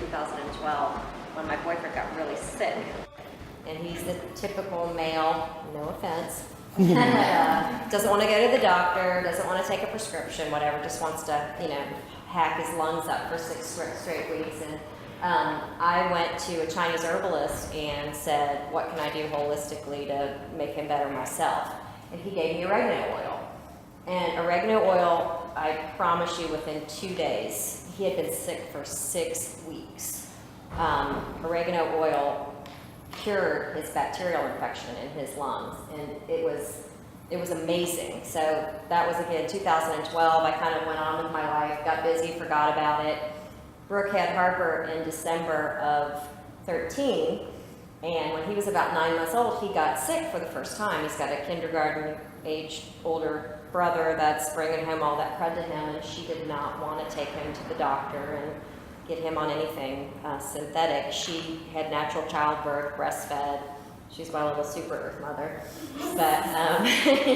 2012 when my boyfriend got really sick. And he's the typical male, no offense, doesn't want to go to the doctor, doesn't want to take a prescription, whatever, just wants to, hack his lungs up for 6 straight weeks. And I went to a Chinese herbalist and said, what can I do holistically to make him better myself? And he gave me oregano oil. And oregano oil, I promise you, within 2 days, he had been sick for 6 weeks. Oregano oil cured his bacterial infection in his lungs, and it was amazing. So that was, again, 2012. I kind of went on with my life, got busy, forgot about it. Brooke had Harper in December of 13, and when he was about 9 months old, he got sick for the first time. He's got a kindergarten-aged older brother that's bringing home all that crud to him, and she did not want to take him to the doctor and get him on anything synthetic. She had natural childbirth, breastfed. She's my little super earth mother. But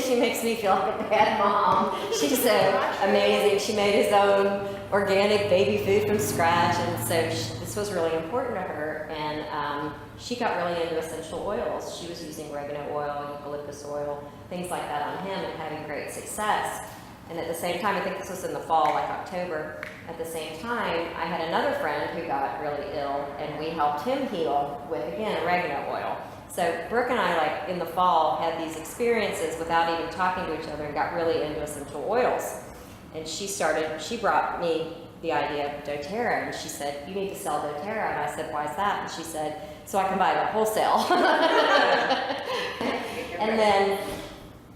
she makes me feel like a bad mom. She's so amazing. She made his own organic baby food from scratch, and so this was really important to her. And she got really into essential oils. She was using oregano oil, eucalyptus oil, things like that on him, and having great success. And at the same time, I think this was in the fall, like October, at the same time, I had another friend who got really ill, and we helped him heal with, again, oregano oil. So Brooke and I, like in the fall, had these experiences without even talking to each other and got really into essential oils. And she brought me the idea of doTERRA, and she said, you need to sell doTERRA. And I said, why is that? And she said, so I can buy it at wholesale. And then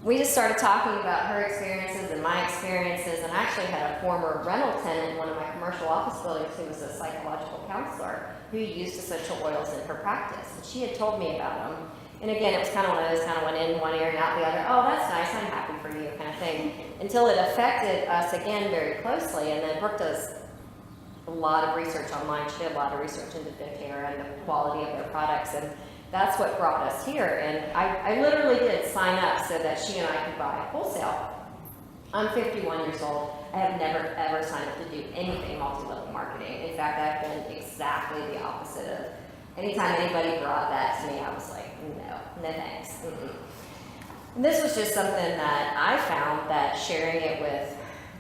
we just started talking about her experiences and my experiences, and I actually had a former rental tenant in one of my commercial office buildings who was a psychological counselor who used essential oils in her practice, and she had told me about them. And again, it was kind of one of those, kind of went in one ear and out the other, oh, that's nice, I'm happy for you, kind of thing, until it affected us again very closely. And then Brooke does a lot of research online. She did a lot of research into doTERRA and the quality of their products, and that's what brought us here. And I literally did sign up so that she and I could buy wholesale. I'm 51 years old. I have never ever signed up to do anything multi-level marketing. In fact, I've been exactly the opposite of, anytime anybody brought that to me, I was like, no thanks. And this was just something that I found, that sharing it with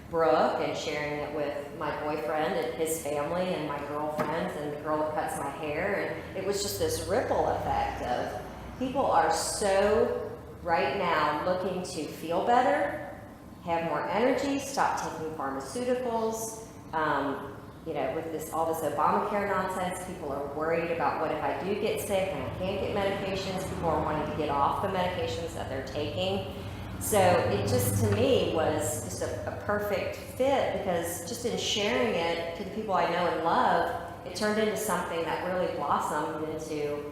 Brooke and sharing it with my boyfriend and his family and my girlfriends and the girl that cuts my hair, and it was just this ripple effect of people are so right now looking to feel better, have more energy, stop taking pharmaceuticals. With all this Obamacare nonsense, people are worried about what if I do get sick and I can't get medications. People are wanting to get off the medications that they're taking. So it just, to me, was just a perfect fit, because just in sharing it to the people I know and love, it turned into something that really blossomed into,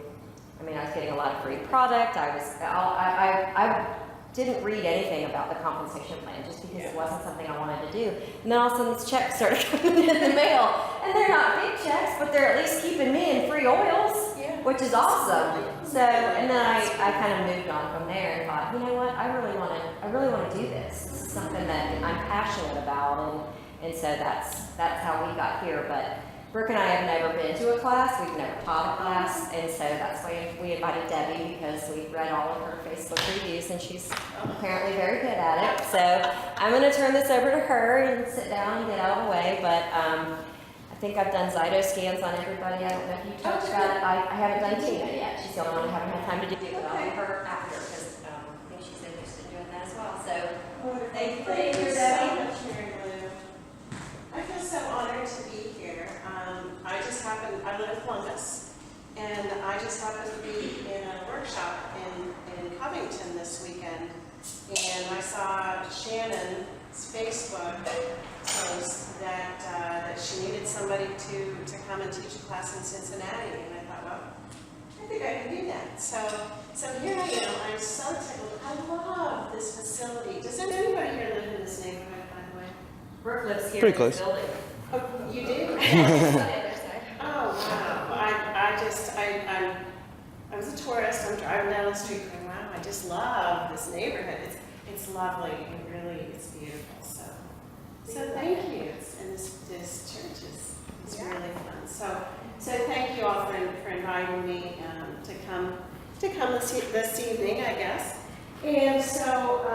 I was getting a lot of free product. I didn't read anything about the compensation plan just because it wasn't something I wanted to do. And then all of a sudden these checks started coming in the mail. And they're not big checks, but they're at least keeping me in free oils, which is awesome. So, and then I kind of moved on from there and thought, you know what, I really want to do this. This is something that I'm passionate about, and so that's how we got here. But Brooke and I have never been to a class, we've never taught a class, and so that's why we invited Debbie, because we've read all of her Facebook reviews and she's apparently very good at it. So I'm going to turn this over to her and sit down and get out of the way, but I think I've done Zyto scans on everybody. I don't know if you talked about it. I haven't done Tina yet. She's the only one I haven't had time to do it, but I'll do her after, because I think she's interested in doing that as well. So thank you for being here, Debbie. I feel so honored to be here. I live in Columbus, and I just happened to be in a workshop in Covington this weekend, and I saw Shannon's Facebook post that she needed somebody to come and teach a class in Cincinnati, and I thought, well, I think I can do that. So here I am. I'm so tickled. I love this facility. Does anybody here live in this neighborhood, by the way? Brooke lives here Pretty in close. this building. Oh, you do? Oh, wow. I was a tourist. I'm driving down the street going, wow, I just love this neighborhood. It's lovely. It's beautiful. So thank you. And this church is really fun. inviting me to come this evening, I guess. And so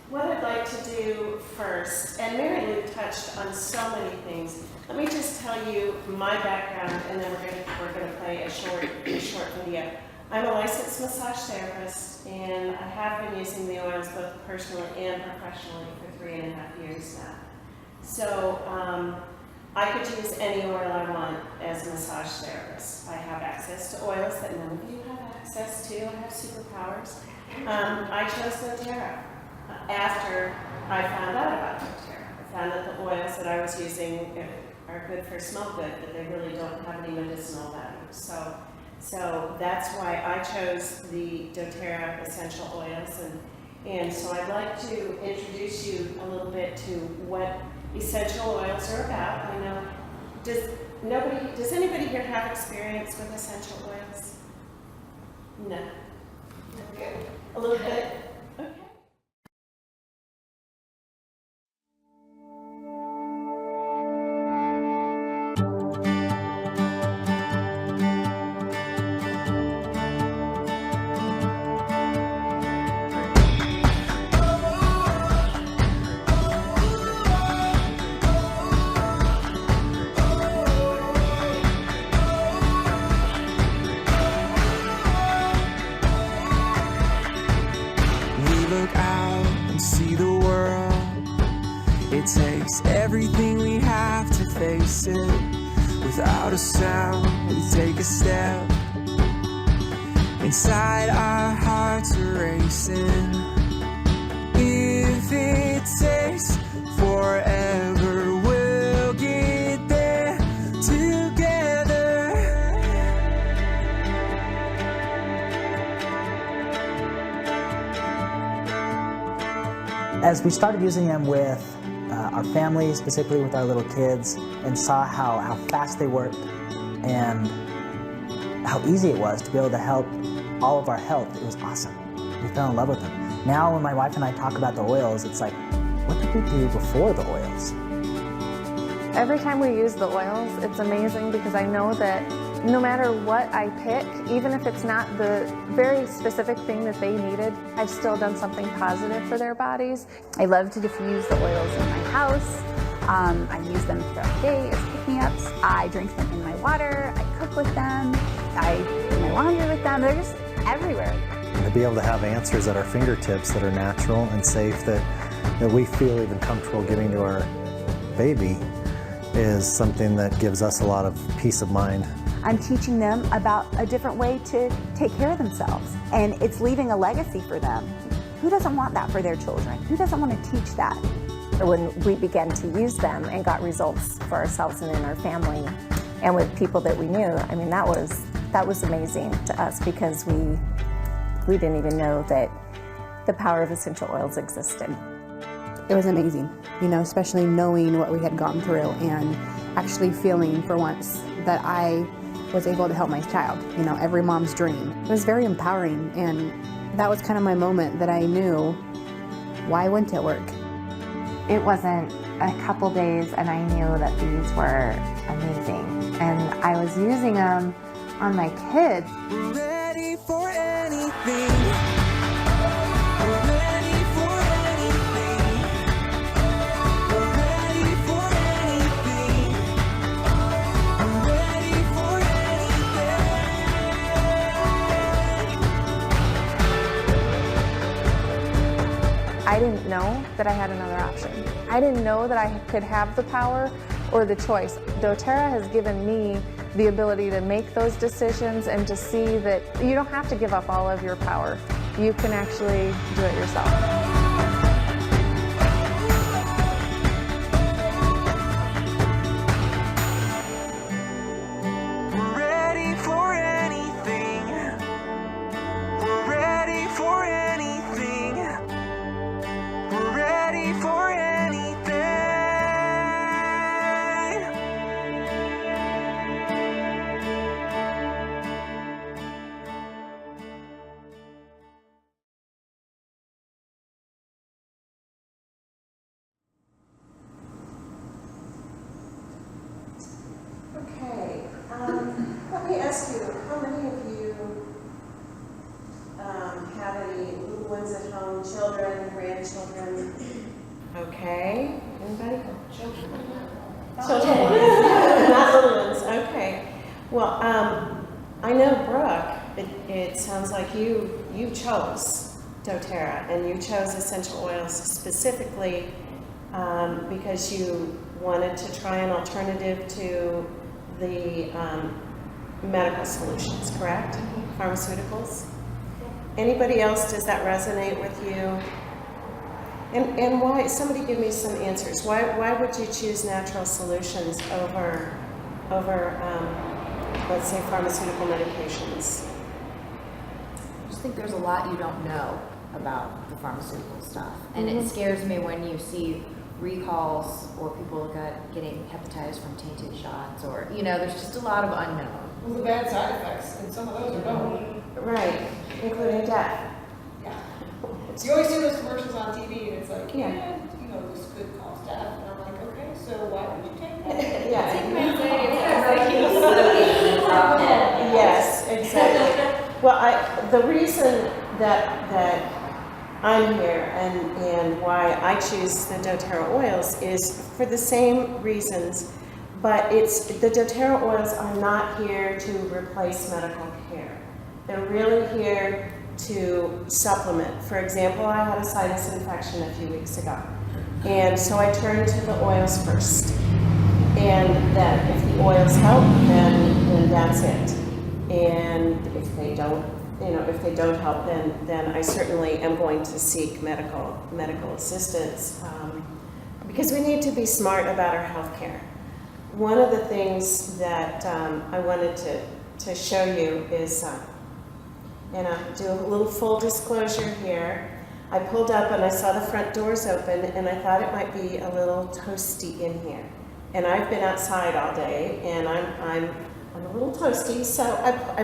what I'd like to do first, and Marylou touched on so many things. Let me just tell you my background, and then we're gonna play a short video. I'm a licensed massage therapist, and I have been using the oils both personally and professionally for 3.5 years now. So I could use any oil I want as a massage therapist. I have access to oils that none of you have access to. I have superpowers. I chose doTERRA after I found out about doTERRA. I found that the oils that I was using are good for smell good, but they really don't have any medicinal value. So that's why I chose the doTERRA essential oils, and so I'd like to introduce you a little bit to what essential oils are about. I know, does anybody here have experience with essential oils? No. Okay. A little bit? Okay. It takes everything we have to face it. Without a sound, we take a step. Inside our hearts are racing. If it takes forever, we'll get there together. As we started using them with our family, specifically with our little kids, and saw how fast they worked and how easy it was to be able to help all of our health, it was awesome. We fell in love with them. Now when my wife and I talk about the oils, it's like, what did we do before the oils? Every time we use the oils, it's amazing because I know that no matter what I pick, even if it's not the very specific thing that they needed, I've still done something positive for their bodies. I love to diffuse the oils in my house. I use them throughout the day as pick-me-ups. I drink them in my water. I cook with them. I do my laundry with them. They're just everywhere. To be able to have answers at our fingertips that are natural and safe, that we feel even comfortable giving to our baby, is something that gives us a lot of peace of mind. I'm teaching them about a different way to take care of themselves, and it's leaving a legacy for them. Who doesn't want that for their children? Who doesn't want to teach that? When we began to use them and got results for ourselves and in our family and with people that we knew, I mean, that was amazing to us because we didn't even know that the power of essential oils existed. It was amazing, you know, especially knowing what we had gone through and actually feeling for once that I was able to help my child, you know, every mom's dream. It was very empowering, and that was kind of my moment that I knew, why wouldn't it work? It wasn't a couple days and I knew that these were amazing. And I was using them on my kids. We're ready for anything. I didn't know that I had another option. I didn't know that I could have the power or the choice. doTERRA has given me the ability to make those decisions and to see that you don't have to give up all of your power. You can actually do it yourself. Okay. Anybody? Children. Not little ones. Okay. Well, I know Brooke. It sounds like you chose doTERRA, and you chose essential oils specifically because you wanted to try an alternative to the medical solutions, correct? Pharmaceuticals. Anybody else, does that resonate with you? And why? Somebody give me some answers. Why would you choose natural solutions over let's say pharmaceutical medications? I just think there's a lot you don't know about the pharmaceutical stuff, and it scares me when you see recalls or people getting hepatitis from tainted shots, or there's just a lot of unknown. Well, the bad side effects, and some of those are known. Right, including death. Yeah. You always see those commercials on TV, and it's like, Yeah. this could cause death. And I'm like, okay, so why would you take that? Yes, exactly. Well, the reason that I'm here and why I choose the doTERRA oils is for the same reasons, but the doTERRA oils are not here to replace medical care. They're really here to supplement. For example, I had a sinus infection a few weeks ago, and so I turned to the oils first. And then if the oils help, then that's it. And if they don't, help, then I certainly am going to seek medical assistance because we need to be smart about our health care. One of the things that I wanted to show you is, and I'll do a little full disclosure here. I pulled up and I saw the front doors open, and I thought it might be a little toasty in here. And I've been outside all day, and I'm a little toasty, so I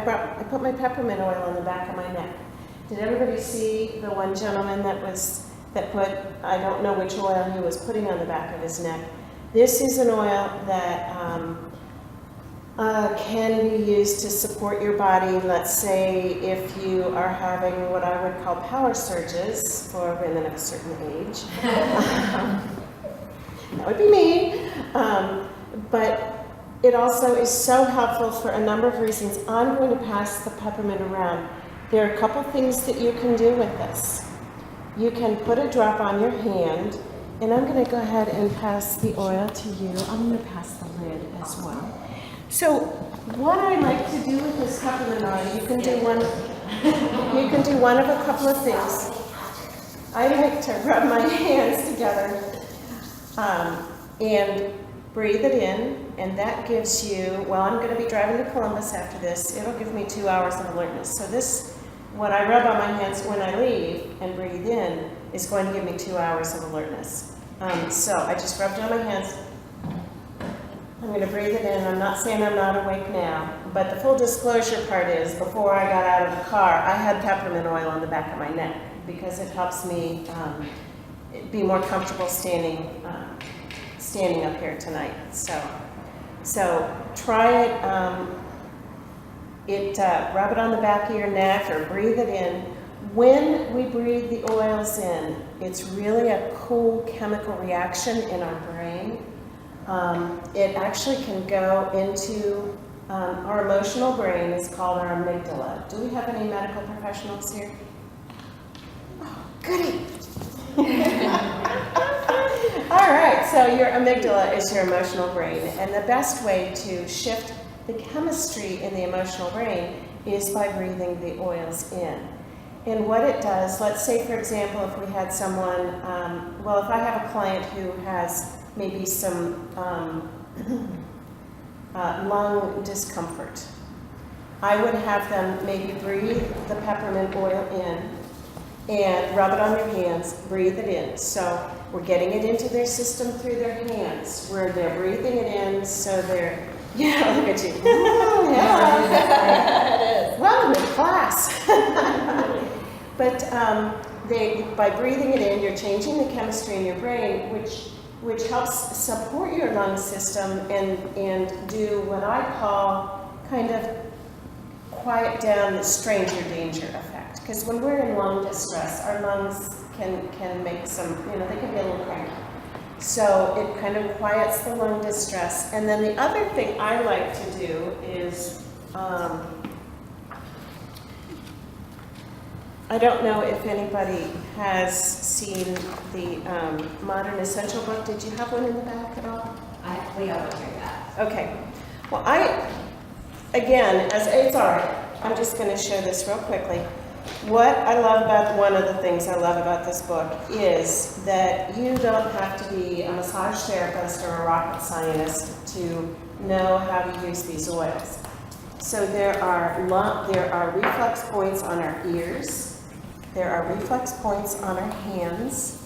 put my peppermint oil on the back of my neck. Did everybody see the one gentleman that put, I don't know which oil he was putting on the back of his neck. This is an oil that can be used to support your body. Let's say if you are having what I would call power surges for women of a certain age. That would be me. But it also is so helpful for a number of reasons. I'm going to pass the peppermint around. There are a couple things that you can do with this. You can put a drop on your hand, and I'm going to go ahead and pass the oil to you. I'm going to pass the lid as well. So what I like to do with this peppermint oil, you can do one of a couple of things. I like to rub my hands together and breathe it in, and that gives you, well, I'm going to be driving to Columbus after this. It'll give me 2 hours of alertness. So this, what I rub on my hands when I leave and breathe in, is going to give me 2 hours of alertness. So I just rubbed it on my hands. I'm going to breathe it in. I'm not saying I'm not awake now, but the full disclosure part is, before I got out of the car, I had peppermint oil on the back of my neck because it helps me be more comfortable standing up here tonight. So try it. Rub it on the back of your neck or breathe it in. When we breathe the oils in, it's really a cool chemical reaction in our brain. It actually can go into our emotional brain. It's called our amygdala. Do we have any medical professionals here? Oh, goody. All right, so your amygdala is your emotional brain, and the best way to shift the chemistry in the emotional brain is by breathing the oils in. And what it does, let's say, for example, if we had someone, if I have a client who has maybe some lung discomfort, I would have them maybe breathe the peppermint oil in and rub it on their hands, breathe it in. So we're getting it into their system through their hands, where they're breathing it in, so they're, yeah, look at you. Yeah. Welcome to class. But by breathing it in, you're changing the chemistry in your brain, which helps support your lung system and do what I call kind of quiet down the stranger danger effect. Because when we're in lung distress, our lungs can make some, they can be a little cranky. So it kind of quiets the lung distress. And then the other thing I like to do is, I don't know if anybody has seen the Modern Essential book. Did you have one in the back at all? We have one here, yeah. Okay. Well, I'm just going to share this real quickly. What I love about, one of the things I love about this book is that you don't have to be a massage therapist or a rocket scientist to know how to use these oils. So there are reflex points on our ears, there are reflex points on our hands,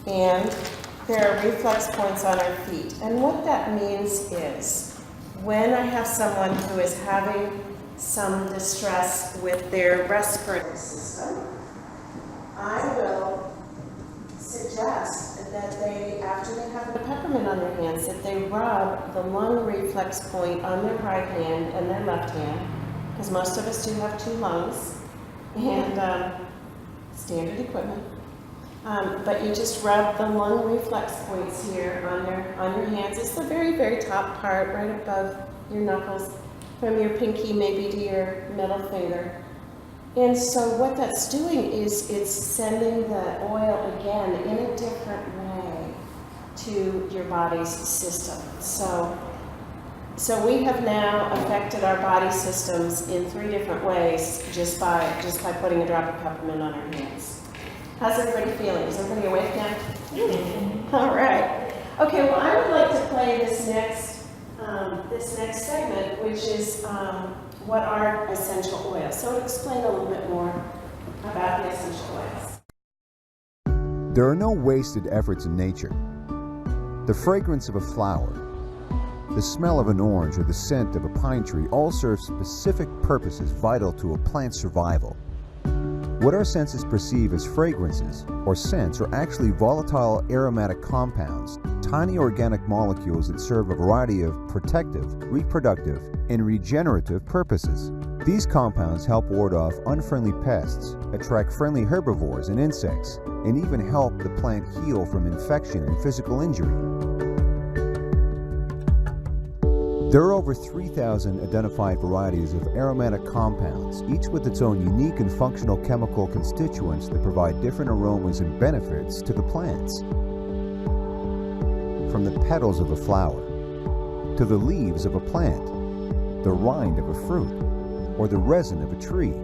and there are reflex points on our feet. And what that means is, when I have someone who is having some distress with their respiratory system, I will suggest that they, after they have the peppermint on their hands, that they rub the lung reflex point on their right hand and their left hand, because most of us do have two lungs, and standard equipment. But you just rub the lung reflex points here on your hands. It's the very, very top part, right above your knuckles, from your pinky maybe to your middle finger. And so what that's doing is it's sending the oil again in a different way to your body's system. So we have now affected our body systems in 3 different ways just by putting a drop of peppermint on our hands. How's everybody feeling? Is everybody awake now? All right. Okay, well, I would like to play this next segment, which is what are essential oils. So I'll explain a little bit more about the essential oils. There are no wasted efforts in nature. The fragrance of a flower, the smell of an orange, or the scent of a pine tree all serve specific purposes vital to a plant's survival. What our senses perceive as fragrances or scents are actually volatile aromatic compounds, tiny organic molecules that serve a variety of protective, reproductive, and regenerative purposes. These compounds help ward off unfriendly pests, attract friendly herbivores and insects, and even help the plant heal from infection and physical injury. There are over 3,000 identified varieties of aromatic compounds, each with its own unique and functional chemical constituents that provide different aromas and benefits to the plants. From the petals of a flower, to the leaves of a plant, the rind of a fruit, or the resin of a tree,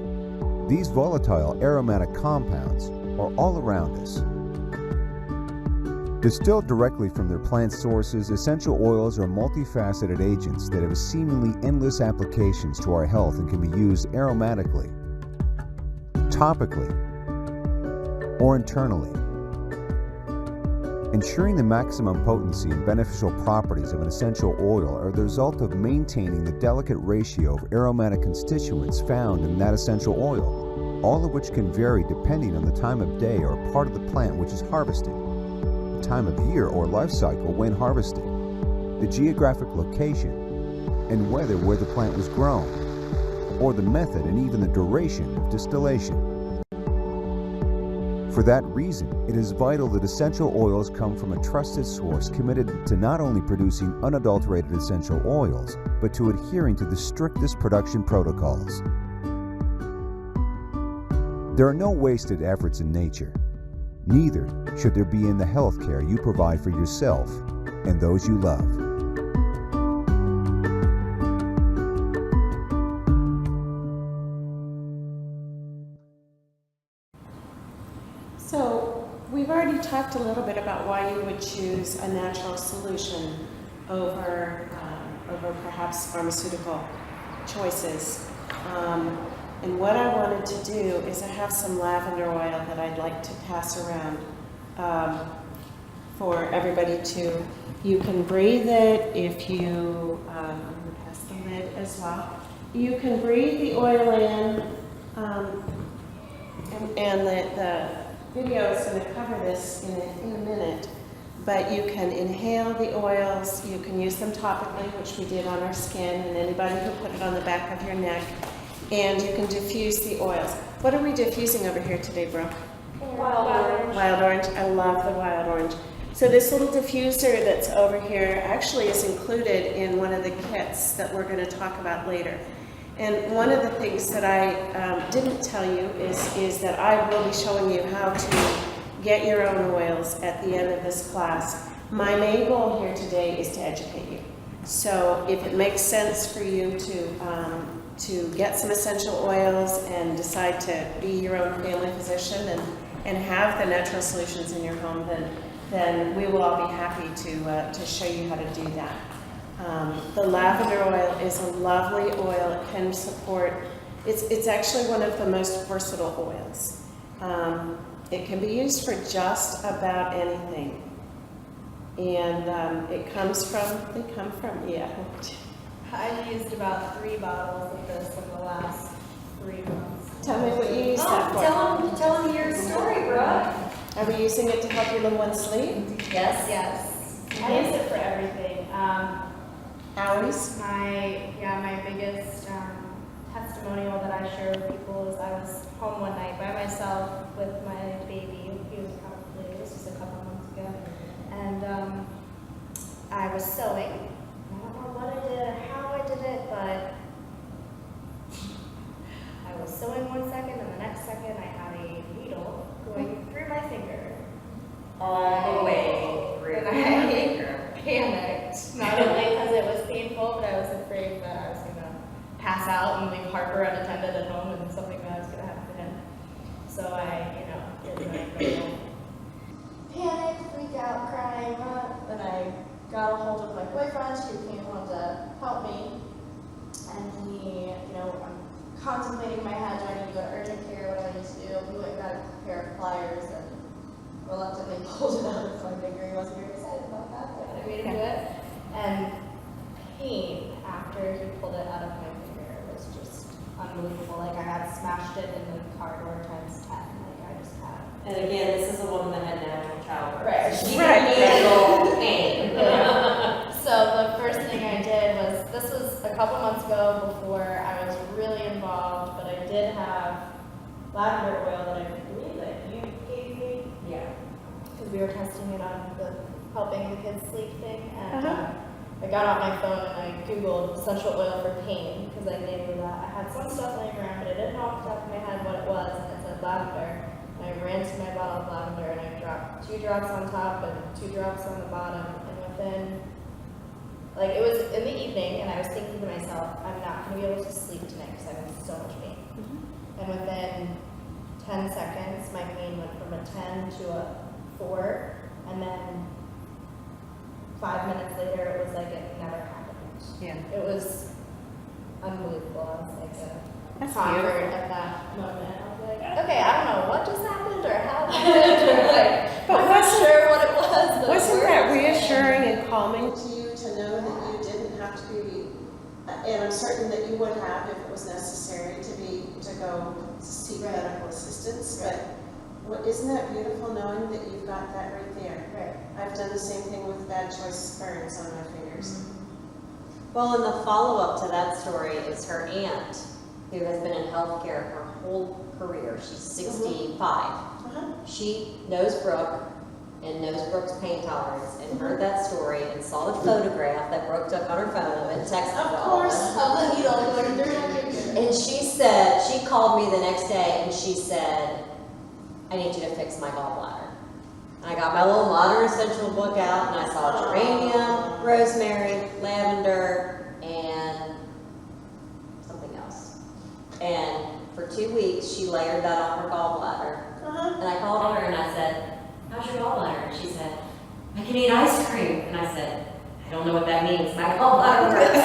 these volatile aromatic compounds are all around us. Distilled directly from their plant sources, essential oils are multifaceted agents that have seemingly endless applications to our health and can be used aromatically, topically, or internally. Ensuring the maximum potency and beneficial properties of an essential oil are the result of maintaining the delicate ratio of aromatic constituents found in that essential oil, all of which can vary depending on the time of day or part of the plant which is harvested, time of year or life cycle when harvested, the geographic location and whether where the plant was grown, or the method and even the duration of distillation. For that reason, it is vital that essential oils come from a trusted source committed to not only producing unadulterated essential oils, but to adhering to the strictest production protocols. There are no wasted efforts in nature. Neither should there be in the health care you provide for yourself and those you love. So we've already talked a little bit about why you would choose a natural solution over perhaps pharmaceutical choices. And what I wanted to do is I have some lavender oil that I'd like to pass around for everybody to, you can breathe it if you, I'm going to pass the lid as well. You can breathe the oil in, and the video is going to cover this in a minute, but you can inhale the oils, you can use them topically, which we did on our skin, and anybody who put it on the back of your neck. And you can diffuse the oils. What are we diffusing over here today, Brooke? Wild orange. Wild orange. I love the wild orange. So this little diffuser that's over here actually is included in one of the kits that we're going to talk about later. And one of the things that I didn't tell you is that I will be showing you how to get your own oils at the end of this class. My main goal here today is to educate you. So if it makes sense for you to get some essential oils and decide to be your own family physician and have the natural solutions in your home, then we will all be happy to show you how to do that. The lavender oil is a lovely oil. It can support, it's actually one of the most versatile oils. It can be used for just about anything. And they come from, yeah. I used about 3 bottles of this in the last 3 months. Tell me what you use that for. Tell them your story, Brooke. Are we using it to help your little one sleep? Yes. Yes. I use it for everything. Hours? My biggest testimonial that I share with people is I was home one night by myself with my baby. He was probably, this was a couple months ago. And I was sewing. I don't know what I did or how I did it, but I was sewing one second and the next second I had a needle going through my finger. All the way through And my I finger. panicked, not only because it was painful, but I was afraid that I was going to pass out and leave Harper unattended at home and something that was going to happen to him. So I, did my normal panic, freak out, crying, then I got a hold of my boyfriend who came home to help me. And he, I'm contemplating in my head, do I need to go to urgent care, what do I need to do? He went and got a pair of pliers and reluctantly pulled it out of my finger. He wasn't very excited about that, but I made him do it. And pain after he pulled it out of my finger was just unbelievable. Like I had smashed it in the car door times 10. Like I just had. And again, this is a woman that had natural childbirth. Right. She didn't handle pain. So the first thing I did was, this was a couple months ago before I was really involved, but I did have lavender oil that I believe that you gave me. Yeah. Because we were testing it on the helping the kids sleep thing, and I got out my phone and I Googled essential oil for pain, because I knew that I had some stuff laying around, but I didn't know off the top of my head what it was, and it said lavender. And I ran to my bottle of lavender and I dropped 2 drops on top and 2 drops on the bottom, and within, it was in the evening, and I was thinking to myself, I'm not going to be able to sleep tonight because I'm in so much pain. And within 10 seconds, my pain went from a 10 to a 4, and then 5 minutes later, it was like it never happened. Yeah. It was unbelievable. I was like That's conquered beautiful. at that moment. I was like, okay, I don't know what just happened or how it happened, or But I'm not sure what it was. But Wasn't it that worked. reassuring and calming to you to know that you didn't have to be, and I'm certain that you would have if it was necessary to go seek medical assistance, but isn't that beautiful knowing that you've got that right there? Right. I've done the same thing with bad choice burns on my fingers. Well, and the follow-up to that story is her aunt, who has been in healthcare her whole career. She's 65. She knows Brooke and knows Brooke's pain tolerance and heard that story and saw the photograph that Brooke took on her phone and texted to all of us. Of the needle going through my finger. And she called me the next day and she said, I need you to fix my gallbladder. And I got my little modern essential book out and I saw geranium, rosemary, lavender, and something else. And for 2 weeks, she layered that on her gallbladder. And I called her and I said, how's your gallbladder? And she said, I can eat ice cream. And I said, I don't know what that means. My gallbladder works.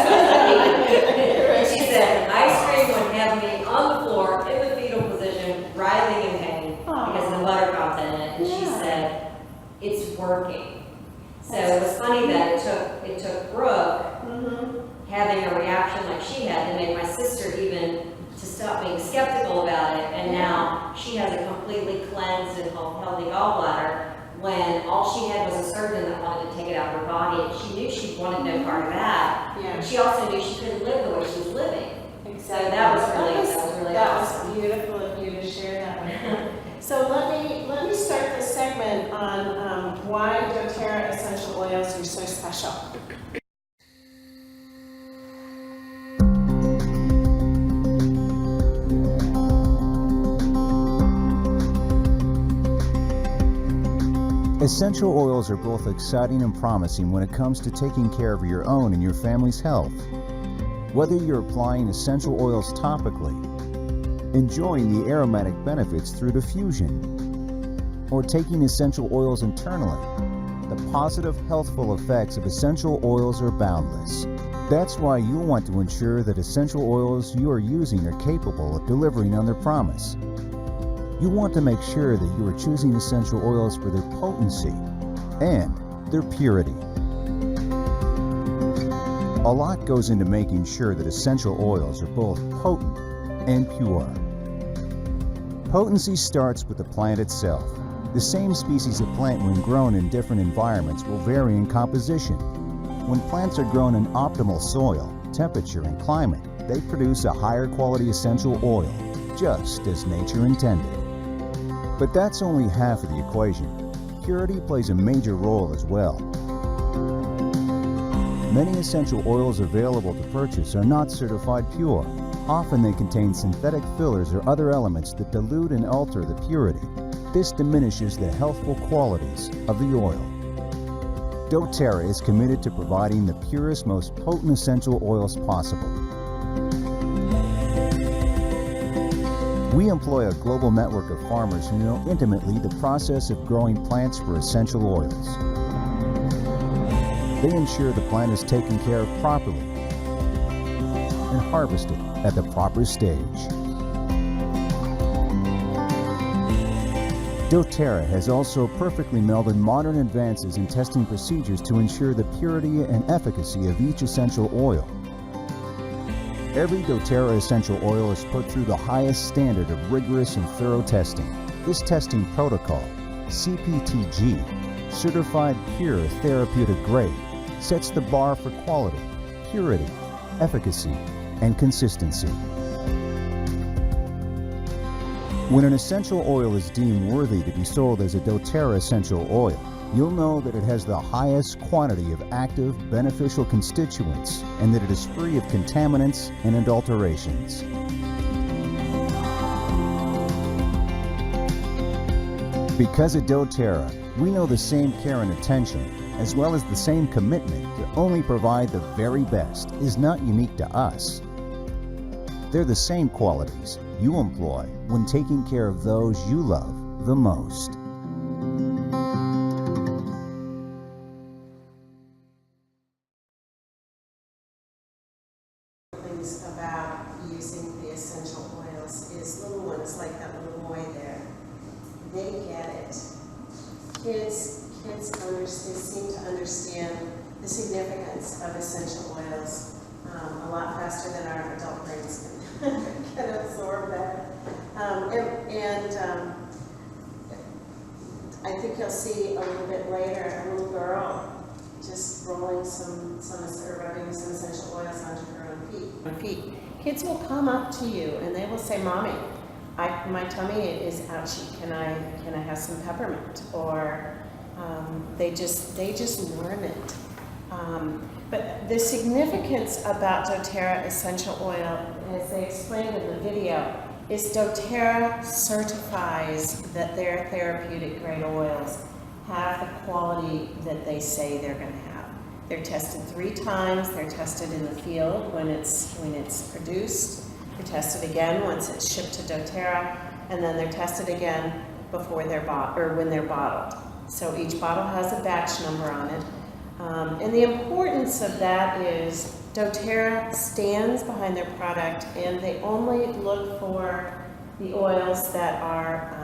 And she said, ice cream would have me on the floor in the fetal position, writhing in pain because of the butter content in it. And she said, it's working. So it was funny that it took Brooke having a reaction like she had to make my sister even to stop being skeptical about it, and now she has a completely cleansed and healthy gallbladder when all she had was a surgeon that wanted to take it out of her body, and she knew she wanted no part of that. Yeah. And she also knew she couldn't live the way she was living. Exactly. So that was really beautiful of you to share that with me. So let me start this segment on why doTERRA essential oils are so special. Essential oils are both exciting and promising when it comes to taking care of your own and your family's health. Whether you're applying essential oils topically, enjoying the aromatic benefits through diffusion, or taking essential oils internally, the positive healthful effects of essential oils are boundless. That's why you'll want to ensure that essential oils you are using are capable of delivering on their promise. You want to make sure that you are choosing essential oils for their potency and their purity. A lot goes into making sure that essential oils are both potent and pure. Potency starts with the plant itself. The same species of plant when grown in different environments will vary in composition. When plants are grown in optimal soil, temperature, and climate, they produce a higher quality essential oil, just as nature intended. But that's only half of the equation. Purity plays a major role as well. Many essential oils available to purchase are not certified pure. Often they contain synthetic fillers or other elements that dilute and alter the purity. This diminishes the healthful qualities of the oil. doTERRA is committed to providing the purest, most potent essential oils possible. We employ a global network of farmers who know intimately the process of growing plants for essential oils. They ensure the plant is taken care of properly and harvested at the proper stage. doTERRA has also perfectly melded modern advances in testing procedures to ensure the purity and efficacy of each essential oil. Every doTERRA essential oil is put through the highest standard of rigorous and thorough testing. This testing protocol, CPTG, Certified Pure Therapeutic Grade, sets the bar for quality, purity, efficacy, and consistency. When an essential oil is deemed worthy to be sold as a doTERRA essential oil, you'll know that it has the highest quantity of active, beneficial constituents and that it is free of contaminants and adulterations. Because at doTERRA, we know the same care and attention, as well as the same commitment to only provide the very best, is not unique to us. They're the same qualities you employ when taking care of those you love the most. Things about using the essential oils is little ones like that little boy there. They get it. Kids seem to understand the significance of essential oils a lot faster than our adult brains can absorb that. I think you'll see a little bit later a little girl just rolling rubbing some essential oils onto her own feet. Kids will come up to you and they will say, "Mommy, my tummy is ouchy. Can I have some peppermint?" Or they just learn it. But the significance about doTERRA essential oil, as they explained in the video, is doTERRA certifies that their therapeutic grade oils have the quality that they say they're going to have. They're tested 3 times. They're tested in the field when it's produced. They're tested again once it's shipped to doTERRA, and then they're tested again before they're when they're bottled. So each bottle has a batch number on it. And the importance of that is doTERRA stands behind their product, and they only look for the oils that are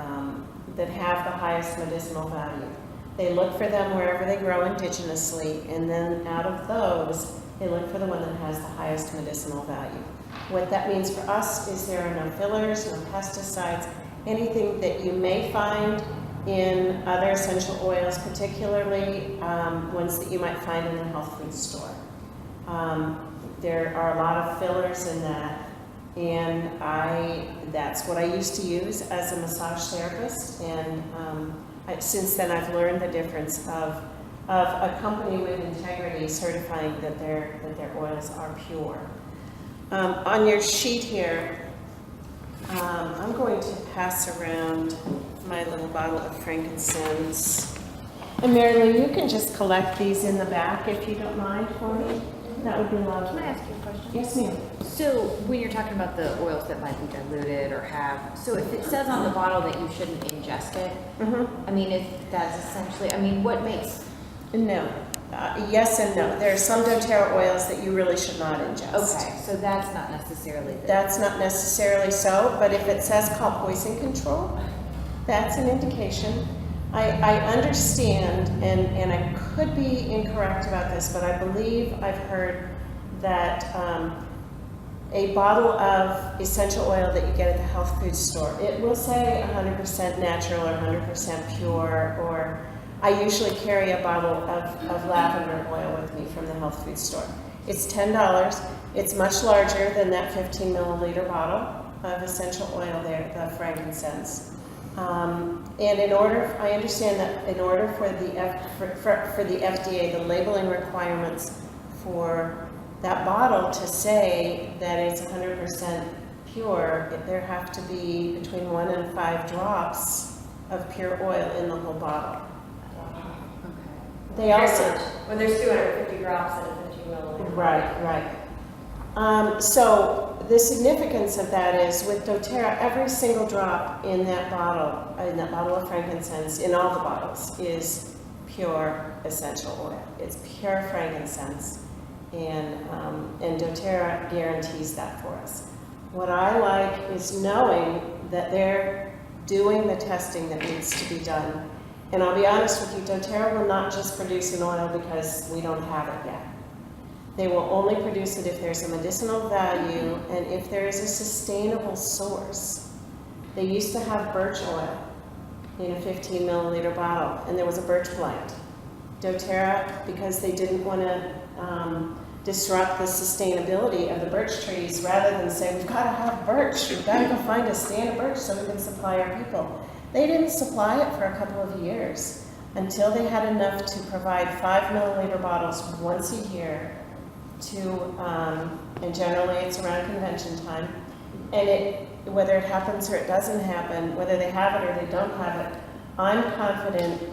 that have the highest medicinal value. They look for them wherever they grow indigenously, and then out of those, they look for the one that has the highest medicinal value. What that means for us is there are no fillers, no pesticides, anything that you may find in other essential oils, particularly ones that you might find in the health food store. There are a lot of fillers in that, and that's what I used to use as a massage therapist, and since then I've learned the difference of a company with integrity certifying that their oils are pure. On your sheet here, I'm going to pass around my little bottle of frankincense. And Marylou, you can just collect these in the back if you don't mind for me. That would be lovely. Can I ask you a question? Yes, ma'am. So when you're talking about the oils that might be diluted or have, so if it says on the bottle that you shouldn't ingest it, I mean, if that's essentially, I mean, what makes? No. Yes and no. There are some doTERRA oils that you really should not ingest. Okay, so that's not necessarily. That's not necessarily so, but if it says called poison control, that's an indication. I understand, and I could be incorrect about this, but I believe I've heard that a bottle of essential oil that you get at the health food store, it will say 100% natural or 100% pure, or I usually carry a bottle of lavender oil with me from the health food store. It's $10. It's much larger than that 15 milliliter bottle of essential oil there, the frankincense. And in order, I understand that in order for the FDA, the labeling requirements for that bottle to say that it's 100% pure, there have to be between 1 and 5 drops of pure oil in the whole bottle. They also, when there's 250 drops in a 15 milliliter. Right. So the significance of that is with doTERRA, every single drop in that bottle of frankincense, in all the bottles, is pure essential oil. It's pure frankincense, and doTERRA guarantees that for us. What I like is knowing that they're doing the testing that needs to be done. And I'll be honest with you, doTERRA will not just produce an oil because we don't have it yet. They will only produce it if there's a medicinal value and if there is a sustainable source. They used to have birch oil in a 15 milliliter bottle, and there was a birch plant. doTERRA, because they didn't want to disrupt the sustainability of the birch trees, rather than say, we've got to have birch, we've got to go find a stand of birch so we can supply our people. They didn't supply it for a couple of years until they had enough to provide 5 milliliter bottles once a year to, and generally it's around convention time, and whether it happens or it doesn't happen, whether they have it or they don't have it, I'm confident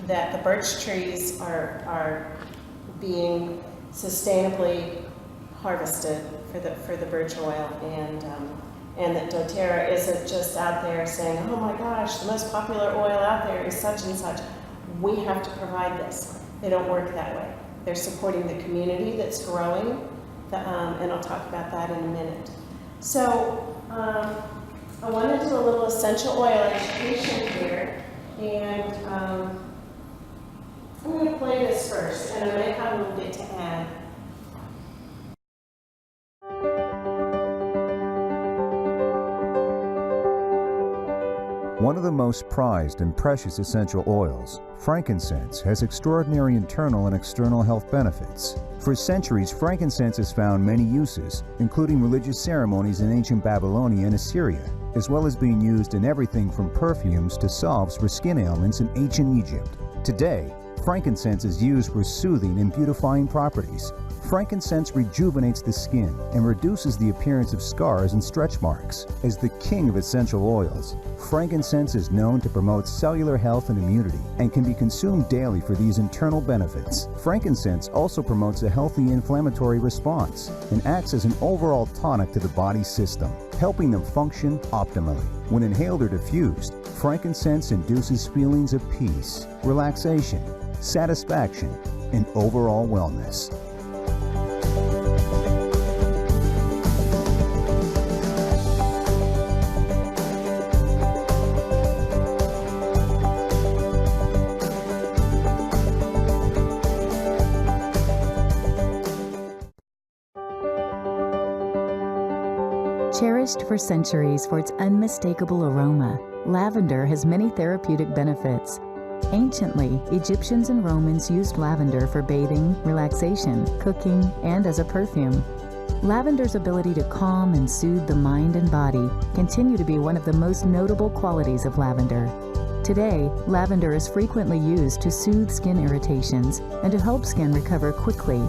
that the birch trees are being sustainably harvested for the birch oil, and that doTERRA isn't just out there saying, oh my gosh, the most popular oil out there is such and such. We have to provide this. They don't work that way. They're supporting the community that's growing, and I'll talk about that in a minute. So I want to do a little essential oil education here, and I'm going to play this first, and I might have a little bit to add. One of the most prized and precious essential oils, frankincense has extraordinary internal and external health benefits. For centuries, frankincense has found many uses, including religious ceremonies in ancient Babylonia and Assyria, as well as being used in everything from perfumes to salves for skin ailments in ancient Egypt. Today, frankincense is used for soothing and beautifying properties. Frankincense rejuvenates the skin and reduces the appearance of scars and stretch marks. As the king of essential oils, frankincense is known to promote cellular health and immunity and can be consumed daily for these internal benefits. Frankincense also promotes a healthy inflammatory response and acts as an overall tonic to the body's system, helping them function optimally. When inhaled or diffused, frankincense induces feelings of peace, relaxation, satisfaction, and overall wellness. Cherished for centuries for its unmistakable aroma, lavender has many therapeutic benefits. Anciently, Egyptians and Romans used lavender for bathing, relaxation, cooking, and as a perfume. Lavender's ability to calm and soothe the mind and body continue to be one of the most notable qualities of lavender. Today, lavender is frequently used to soothe skin irritations and to help skin recover quickly.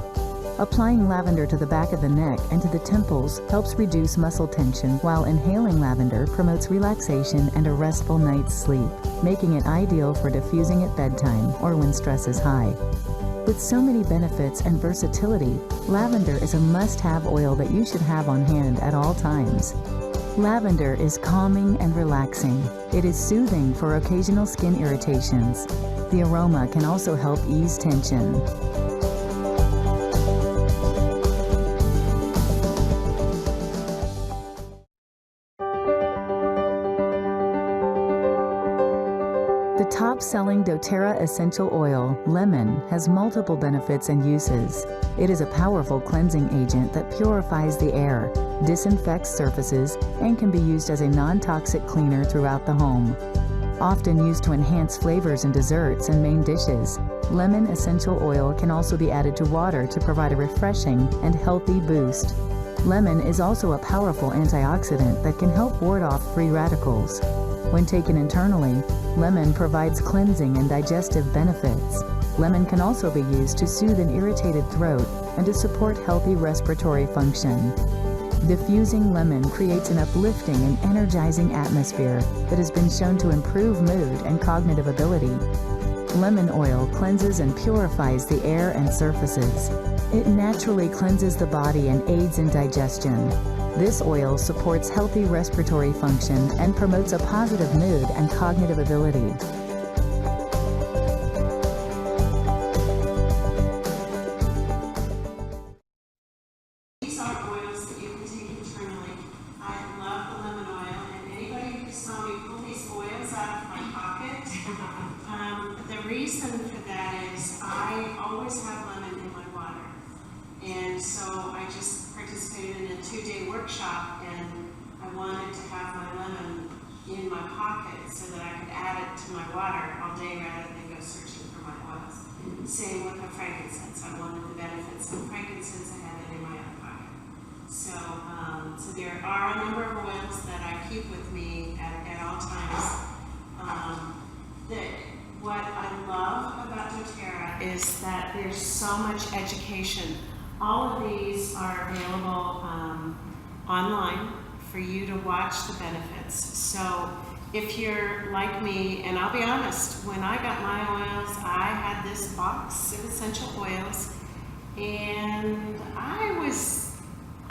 Applying lavender to the back of the neck and to the temples helps reduce muscle tension, while inhaling lavender promotes relaxation and a restful night's sleep, making it ideal for diffusing at bedtime or when stress is high. With so many benefits and versatility, lavender is a must-have oil that you should have on hand at all times. Lavender is calming and relaxing. It is soothing for occasional skin irritations. The aroma can also help ease tension. The top-selling doTERRA essential oil, lemon, has multiple benefits and uses. It is a powerful cleansing agent that purifies the air, disinfects surfaces, and can be used as a non-toxic cleaner throughout the home. Often used to enhance flavors in desserts and main dishes, lemon essential oil can also be added to water to provide a refreshing and healthy boost. Lemon is also a powerful antioxidant that can help ward off free radicals. When taken internally, lemon provides cleansing and digestive benefits. Lemon can also be used to soothe an irritated throat and to support healthy respiratory function. Diffusing lemon creates an uplifting and energizing atmosphere that has been shown to improve mood and cognitive ability. Lemon oil cleanses and purifies the air and surfaces. It naturally cleanses the body and aids in digestion. This oil supports healthy respiratory function and promotes a positive mood and cognitive ability. These are oils that you can take internally. I love the lemon oil, and anybody who saw me pull these oils out of my pocket, the reason for that is I always have lemon in my water. And so I just participated in a 2-day workshop, and I wanted to have my lemon in my pocket so that I could add it to my water all day rather than go searching for my oils. Same with the frankincense. I wanted the benefits of frankincense. I had it in my other pocket. So there are a number of oils that I keep with me at all times. What I love about doTERRA is that there's so much education. All of these are available online for you to watch the benefits. So if you're like me, and I'll be honest, when I got my oils, I had this box of essential oils, and I was,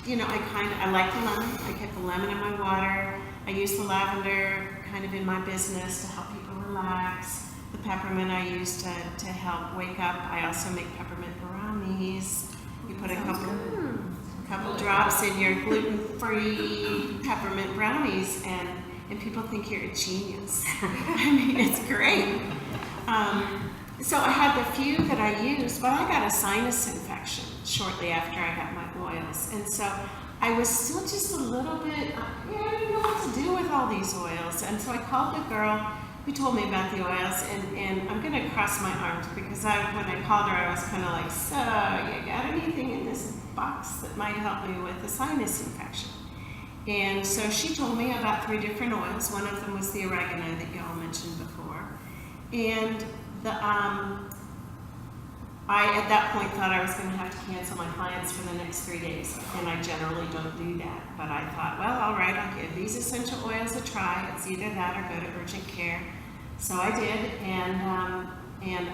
I like the lemon. I kept the lemon in my water. I use the lavender kind of in my business to help people relax. The peppermint I use to help wake up. I also make peppermint brownies. You put a couple drops in your gluten-free peppermint brownies, and people think you're a genius. I mean, it's great. So I had the few that I used, but I got a sinus infection shortly after I got my oils. And so I was still just a little bit, I didn't know what to do with all these oils. And so I called the girl who told me about the oils, and I'm going to cross my arms because when I called her, I was kind of like, so you got anything in this box that might help me with the sinus infection? And so she told me about 3 different oils. One of them was the oregano that you all mentioned before. And I, at that point, thought I was going to have to cancel my clients for the next 3 days. And I generally don't do that. But I thought, well, all right, I'll give these essential oils a try. It's either that or go to urgent care. So I did, and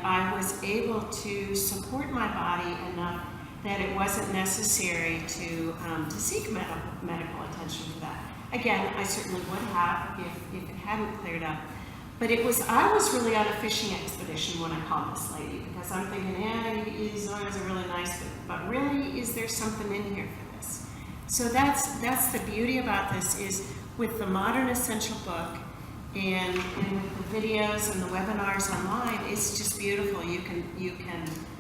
I was able to support my body enough that it wasn't necessary to seek medical attention for that. Again, I certainly would have if it hadn't cleared up. But I was really on a fishing expedition when I called this lady, because I'm thinking, yeah, these oils are really nice, but really, is there something in here for this? So that's the beauty about this, is with the Modern Essential book and with the videos and the webinars online, it's just beautiful. You can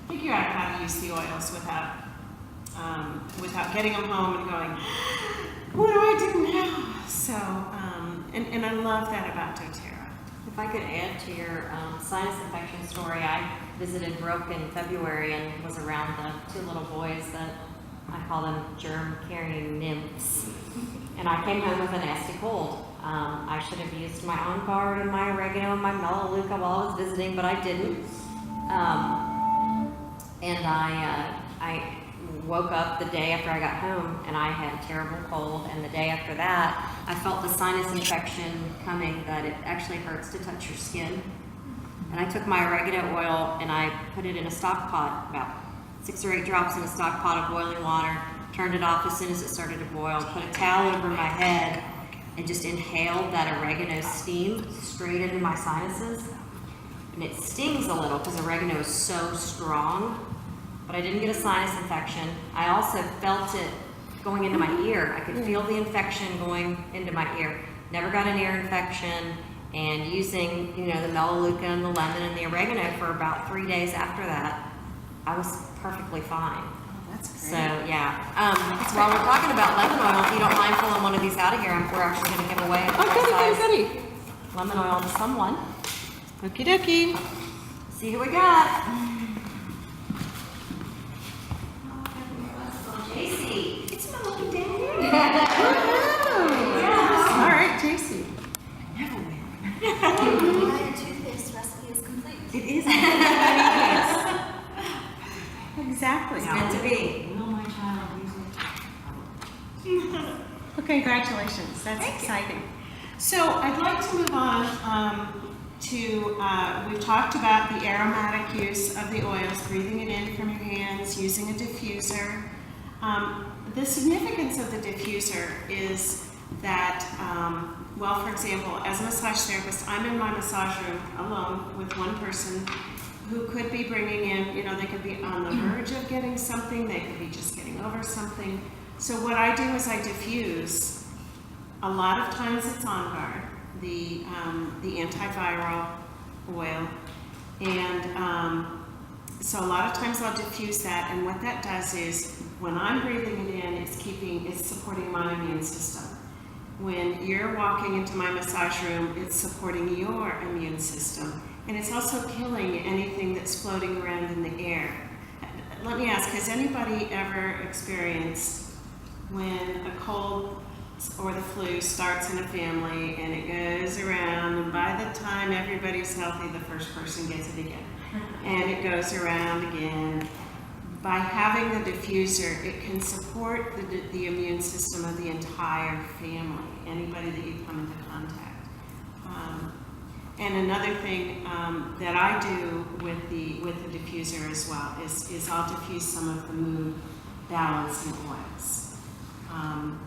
figure out how to use the oils without getting them home and going, what do I do now? So, and I love that about doTERRA. If I could add to your sinus infection story, I visited Brooke in February and was around the 2 little boys that I call them germ-carrying nymphs. And I came home with a nasty cold. I should have used my On Guard and my oregano and my Marylou while I was visiting, but I didn't. And I woke up the day after I got home and I had a terrible cold, and the day after that I felt the sinus infection coming, that it actually hurts to touch your skin. And I took my oregano oil and I put it in a stock pot, about 6 or 8 drops in a stock pot of boiling water, turned it off as soon as it started to boil, put a towel over my head, and just inhaled that oregano steam straight into my sinuses. And it stings a little because oregano is so strong, but I didn't get a sinus infection. I also felt it going into my ear. I could feel the infection going into my ear. Never got an ear infection, and using, you know, the melaleuca and the lemon and the oregano for about 3 days after that, I was perfectly fine. That's great. So yeah, while we're talking about lemon oil, if you don't mind pulling one of these out of here, we're actually going to give away a full-size lemon oil to someone. Okie dokie. See who we got. JC. It's my lucky day. All right, JC. Never win. My toothpaste recipe is complete. It is. Exactly. It's meant to be. Well, congratulations. That's exciting. So I'd like to move on we've talked about the aromatic use of the oils, breathing it in from your hands, using a diffuser. The significance of the diffuser is that, well, for example, as a massage therapist, I'm in my massage room alone with one person who could be bringing in, you know, they could be on the verge of getting something, they could be just getting over something. So what I do is I diffuse. A lot of times it's On Guard, the antiviral oil, and so a lot of times I'll diffuse that, and what that does is when I'm breathing it in, it's supporting my immune system. When you're walking into my massage room, it's supporting your immune system, and it's also killing anything that's floating around in the air. Let me ask, has anybody ever experienced when a cold or the flu starts in a family and it goes around, and by the time everybody's healthy, the first person gets it again, and it goes around again? By having the diffuser, it can support the immune system of the entire family, anybody that you come into contact. And another thing that I do with the diffuser as well is I'll diffuse some of the mood balancing oils.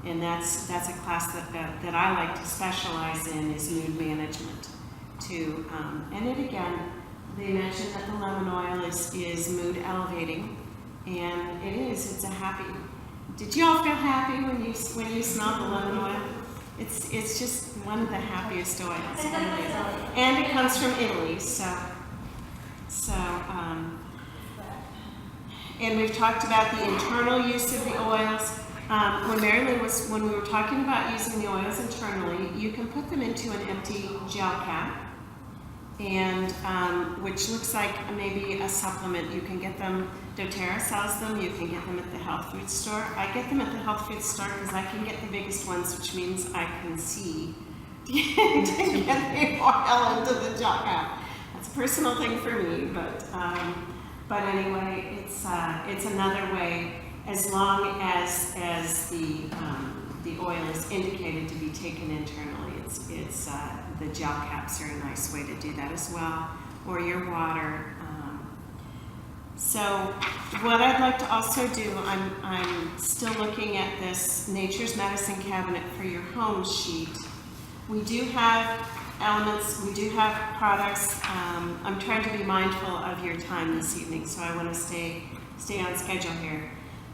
And that's a class that I like to specialize in, is mood management too. And it again, they mentioned that the lemon oil is mood elevating, and it is. It's a happy. Did you all feel happy when you smelled the lemon oil? It's just one of the happiest oils. And it comes from Italy, and we've talked about the internal use of the oils. When we were talking about using the oils internally, you can put them into an empty gel cap, and which looks like maybe a supplement. You can get them, doTERRA sells them, you can get them at the health food store. I get them at the health food store because I can get the biggest ones, which means I can see to get the oil into the gel cap. That's a personal thing for me, but anyway, it's another way, as long as the oil is indicated to be taken internally. It's the gel caps are a nice way to do that as well, or your water. So what I'd like to also do, I'm still looking at this Nature's Medicine Cabinet for Your Home sheet. We do have elements, we do have products. I'm trying to be mindful of your time this evening, so I want to stay on schedule here.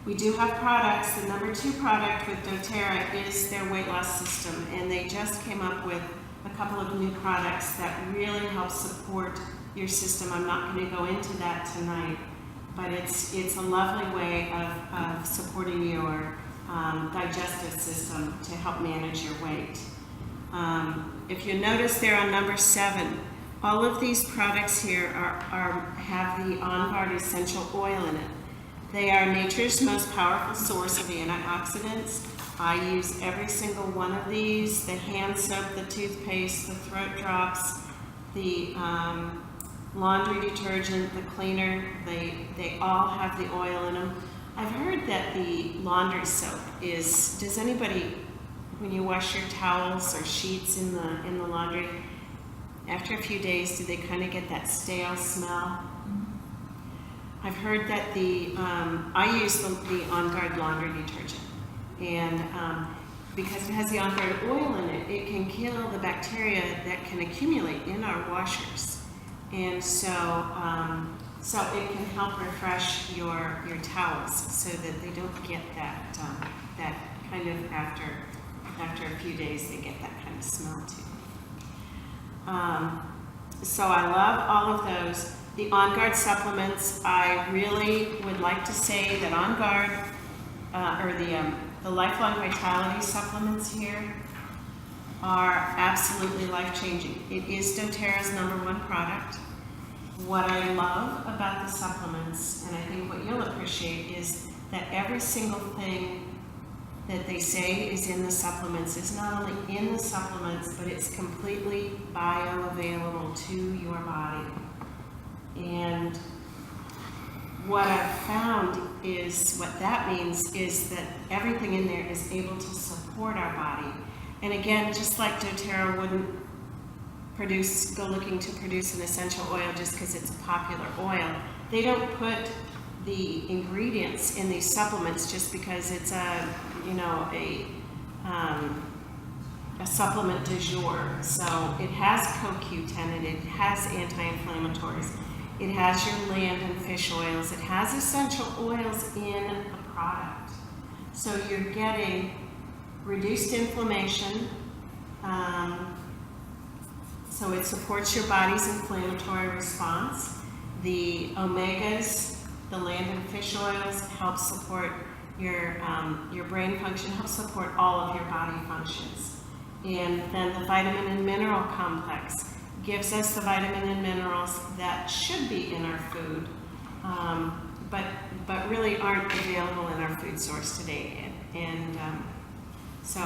We do have products. The number 2 product with doTERRA is their weight loss system, and they just came up with a couple of new products that really help support your system. I'm not going to go into that tonight, but it's a lovely way of supporting your digestive system to help manage your weight. If you notice, they're on number 7. All of these products here have the On Guard essential oil in it. They are nature's most powerful source of antioxidants. I use every single one of these, the hand soap, the toothpaste, the throat drops, the laundry detergent, the cleaner, they all have the oil in them. I've heard that the laundry soap does anybody, when you wash your towels or sheets in the laundry, after a few days, do they kind of get that stale smell? I've heard that I use the On Guard laundry detergent, and because it has the On Guard oil in it, it can kill the bacteria that can accumulate in our washers, and so it can help refresh your towels so that they don't get that kind of after a few days they get that kind of smell too. So I love all of those. The On Guard supplements, I really would like to say that On Guard, or the Lifelong Vitality supplements here are absolutely life-changing. It is doTERRA's #1 product. What I love about the supplements, and I think what you'll appreciate, is that every single thing that they say is in the supplements is not only in the supplements, but it's completely bioavailable to your body. And what I've found is, what that means is that everything in there is able to support our body. And again, just like doTERRA wouldn't go looking to produce an essential oil just because it's a popular oil, they don't put the ingredients in these supplements just because it's a supplement du jour. So it has CoQ10 in it, it has anti-inflammatories, it has your land and fish oils, it has essential oils in the product. So you're getting reduced inflammation, so it supports your body's inflammatory response. The omegas, the land and fish oils, help support your brain function, help support all of your body functions. And then the vitamin and mineral complex gives us the vitamin and minerals that should be in our food, but really aren't available in our food source today. So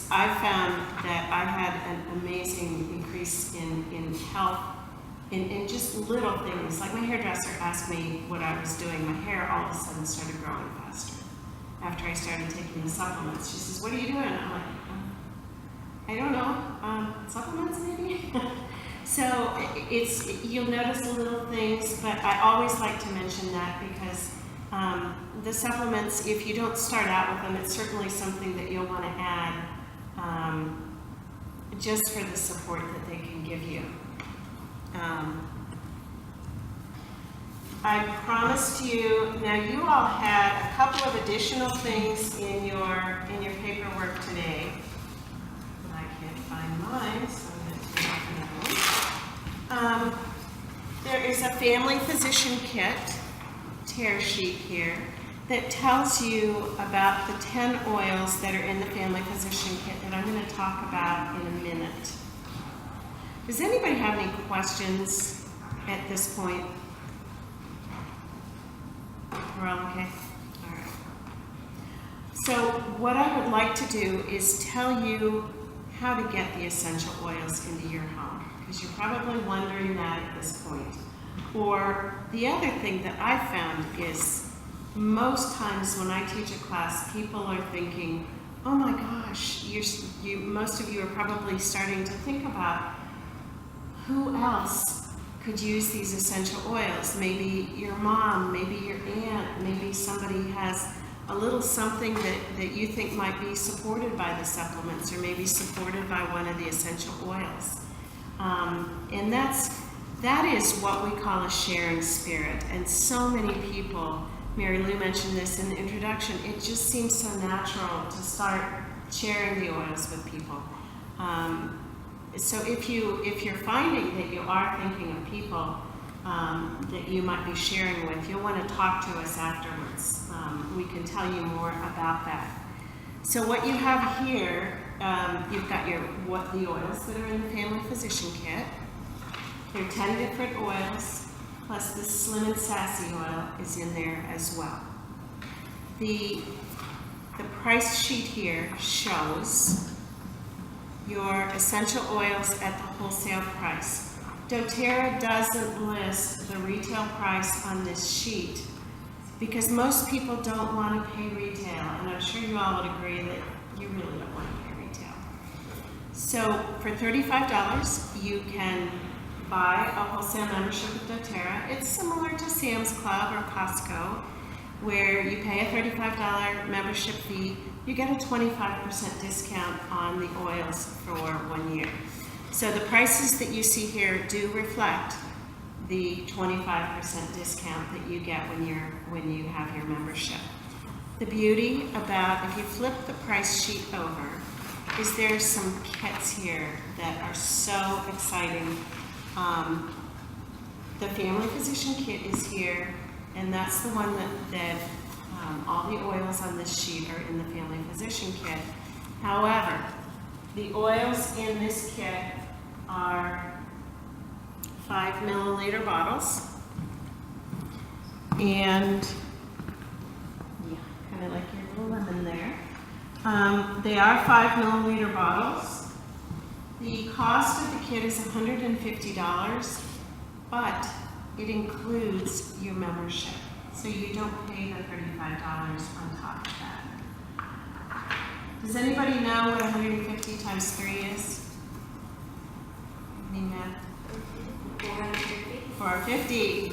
I found that I had an amazing increase in health in just little things. Like my hairdresser asked me what I was doing. My hair all of a sudden started growing faster after I started taking the supplements. She says, "What are you doing?" I'm like, I don't know, supplements maybe? So you'll notice the little things, but I always like to mention that because the supplements, if you don't start out with them, it's certainly something that you'll want to add just for the support that they can give you. I promised you, now you all had a couple of additional things in your paperwork today. I can't find mine, so I'm going to take another one. There is a family physician kit, tear sheet here, that tells you about the 10 oils that are in the family physician kit that I'm going to talk about in a minute. Does anybody have any questions at this point? We're all okay? All right. So what I would like to do is tell you how to get the essential oils into your home, because you're probably wondering that at this point. Or the other thing that I found is most times when I teach a class, people are thinking, oh my gosh, most of you are probably starting to think about who else could use these essential oils. Maybe your mom, maybe your aunt, maybe somebody has a little something that you think might be supported by the supplements, or maybe supported by one of the essential oils. And that is what we call a sharing spirit. And so many people, Marylou mentioned this in the introduction, it just seems so natural to start sharing the oils with people. So if you're finding that you are thinking of people that you might be sharing with, you'll want to talk to us afterwards. We can tell you more about that. So what you have here, you've got the oils that are in the family physician kit. There are 10 different oils, plus the Slim and Sassy oil is in there as well. The the price sheet here shows your essential oils at the wholesale price. doTERRA doesn't list the retail price on this sheet because most people don't want to pay retail, and I'm sure you all would agree that you really don't want to pay retail. So for $35, you can buy a wholesale membership with doTERRA. It's similar to Sam's Club or Costco, where you pay a $35 membership fee, you get a 25% discount on the oils for 1 year. So the prices that you see here do reflect the 25% discount that you get when you have your membership. The beauty about, if you flip the price sheet over, is there's some kits here that are so exciting. The Family Physician Kit is here, and that's the one that all the oils on this sheet are in the Family Physician Kit. However, the oils in this kit are 5 milliliter bottles, and yeah, kind of like your little lemon there. They are 5 milliliter bottles. The cost of the kit is $150, but it includes your membership, so you don't pay the $35 on top of that. Does anybody know what 150 times 3 is? Any math? 450.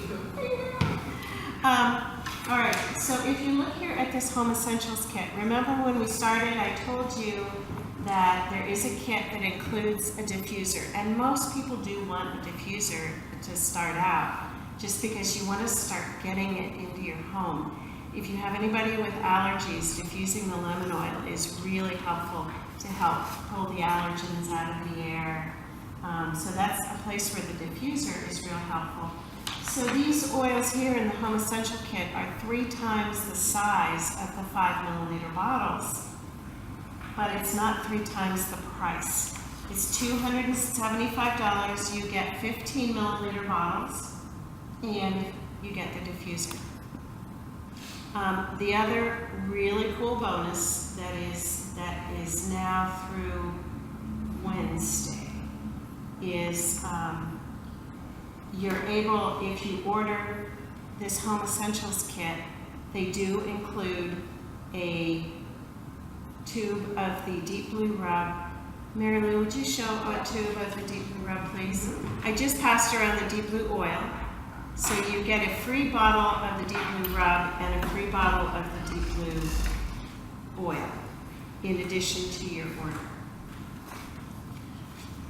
All right, so if you look here at this Home Essentials kit, remember when we started I told you that there is a kit that includes a diffuser, and most people do want a diffuser to start out, just because you want to start getting it into your home. If you have anybody with allergies, diffusing the lemon oil is really helpful to help pull the allergens out of the air. So that's a place where the diffuser is real helpful. So these oils here in the Home Essential Kit are 3 times the size of the 5 milliliter bottles, but it's not 3 times the price. It's $275. You get 15 milliliter bottles, and you get the diffuser. The other really cool bonus that is now through Wednesday is you're able, if you order this Home Essentials kit, they do include a tube of the Deep Blue Rub. Marylou, would you show a tube of the Deep Blue Rub, please? I just passed around the Deep Blue Oil. So you get a free bottle of the Deep Blue Rub and a free bottle of the Deep Blue Oil in addition to your order.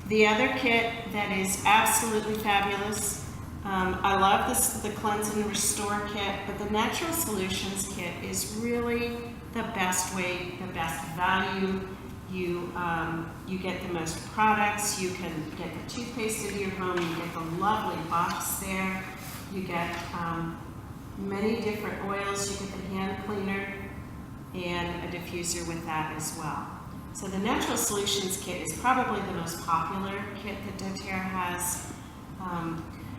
The other kit that is absolutely fabulous, I love the Cleanse and Restore kit, but the Natural Solutions kit is really the best way, the best value. You get the most products, you can get the toothpaste into your home, you get the lovely box there, you get many different oils, you get the hand cleaner, and a diffuser with that as well. So the Natural Solutions kit is probably the most popular kit that doTERRA has.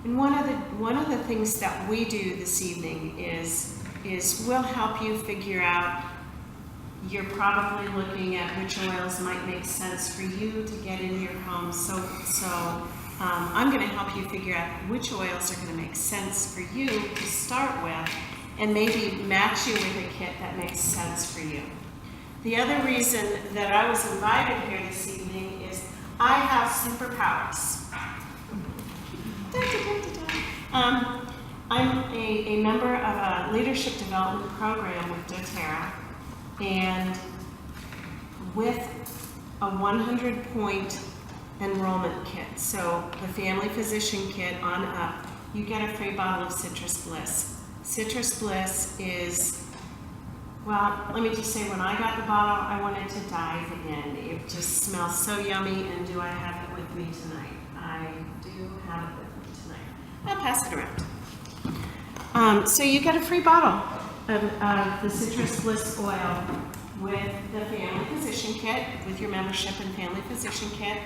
And one of the things that we do this evening is we'll help you figure out, you're probably looking at which oils might make sense for you to get in your home. So I'm going to help you figure out which oils are going to make sense for you to start with, and maybe match you with a kit that makes sense for you. The other reason that I was invited here this evening is I have superpowers. I'm a member of a leadership development program with doTERRA, and with a 100-point enrollment kit, so the Family Physician Kit on up, you get a free bottle of Citrus Bliss. Citrus Bliss is, well, let me just say, when I got the bottle, I wanted to dive in. It just smells so yummy, and do I have it with me tonight? I do have it with me tonight. I'll pass it around. So you get a free bottle of the Citrus Bliss oil with the Family Physician Kit, with your membership in Family Physician Kit.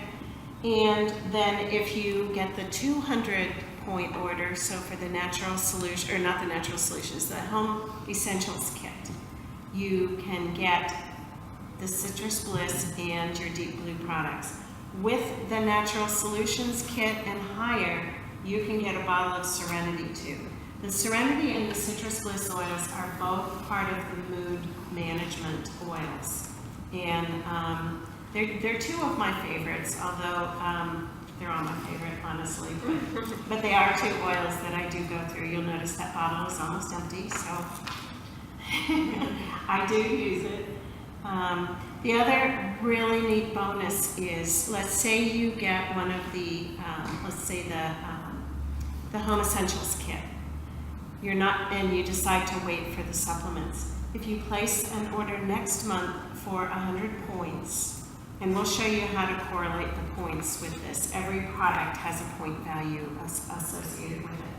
And then if you get the 200-point order, so for the Natural Solution, or not the Natural Solutions, the Home Essentials Kit, you can get the Citrus Bliss and your Deep Blue products. With the Natural Solutions Kit and higher, you can get a bottle of Serenity too. The Serenity and the Citrus Bliss oils are both part of the mood management oils. And they're two of my favorites, although they're all my favorite, honestly. But they are two oils that I do go through. You'll notice that bottle is almost empty, so I do use it. The other really neat bonus is, let's say you get one of the, let's say the Home Essentials kit. You're not, and you decide to wait for the supplements. If you place an order next month for 100 points, and we'll show you how to correlate the points with this. Every product has a point value associated with it.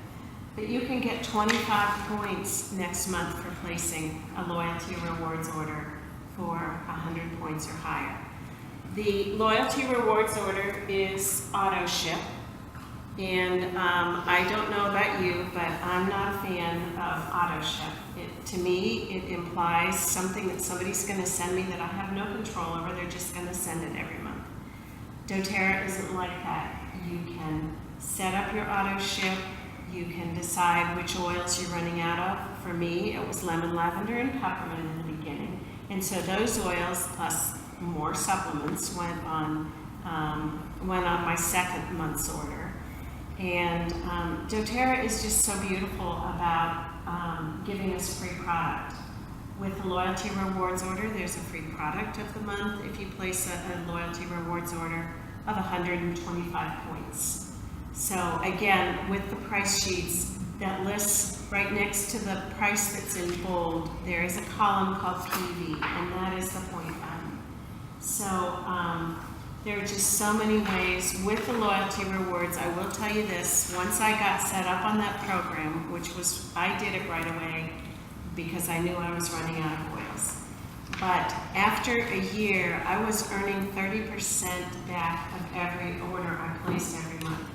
But you can get 25 points next month for placing a loyalty rewards order for 100 points or higher. The loyalty rewards order is auto ship. And I don't know about you, but I'm not a fan of auto ship. To me, it implies something that somebody's going to send me that I have no control over. They're just going to send it every month. doTERRA isn't like that. You can set up your auto ship. You can decide which oils you're running out of. For me, it was lemon, lavender, and peppermint in the beginning. And so those oils, plus more supplements, went on my second month's order. And doTERRA is just so beautiful about giving us free product. With the loyalty rewards order, there's a free product of the month if you place a loyalty rewards order of 125 points. So again, with the price sheets that lists right next to the price that's in bold, there is a column called PV, and that is the point value. So there are just so many ways with the loyalty rewards. I will tell you this, once I got set up on that program, which was, I did it right away because I knew I was running out of oils. But after a year, I was earning 30% back of every order I placed every month.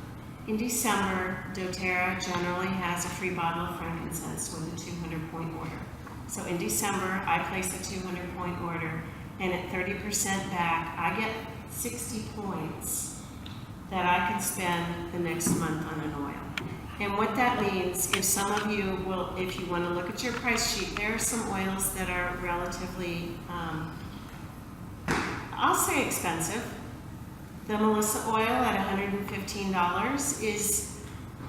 In December, doTERRA generally has a free bottle of frankincense with a 200-point order. So in December, I place a 200-point order, and at 30% back, I get 60 points that I can spend the next month on an oil. And what that means, if some of you will, if you want to look at your price sheet, there are some oils that are relatively, I'll say expensive. The Melissa oil at $115 is,